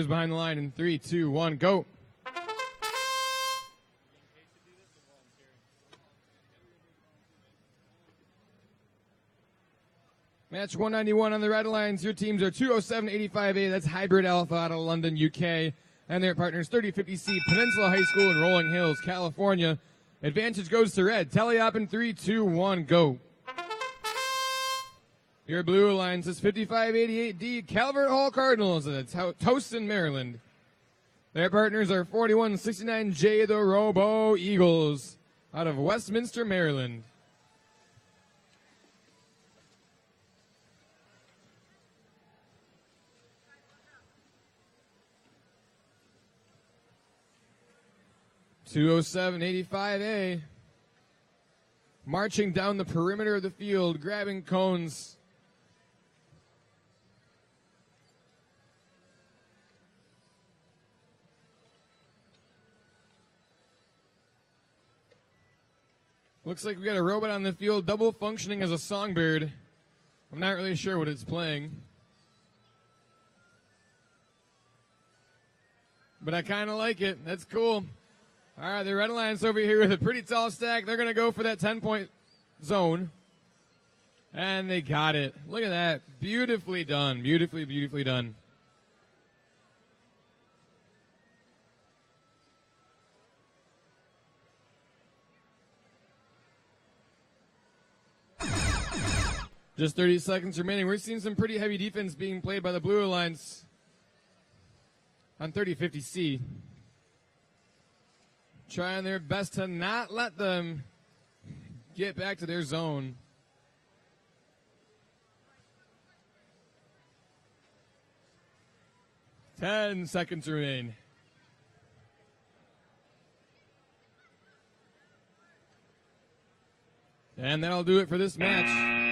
Behind the line in 3, 2, 1, go. Match 191 on the red lines. Your teams are 207-85A. That's Hybrid Alpha out of London, UK. And their partners 3050C, Peninsula High School in Rolling Hills, California. Advantage goes to red. Tally up in 3, 2, 1, go. Your blue alliance is 5588D, Calvert Hall Cardinals in Towson, Maryland. Their partners are 4169J, the Robo Eagles out of Westminster, Maryland. (207-85A). Marching down the perimeter of the field, grabbing cones. Looks like we got a robot on the field, double functioning as a songbird. I'm not really sure what it's playing. But I kind of like it. That's cool. All right, the Red Alliance over here with a pretty tall stack. They're going to go for that 10-point zone. And they got it. Look at that. Beautifully done. Beautifully, beautifully done. Just 30 seconds remaining. We're seeing some pretty heavy defense being played by the Blue Alliance on 3050C. Trying their best to not let them get back to their zone. Ten seconds remain. And that'll do it for this match.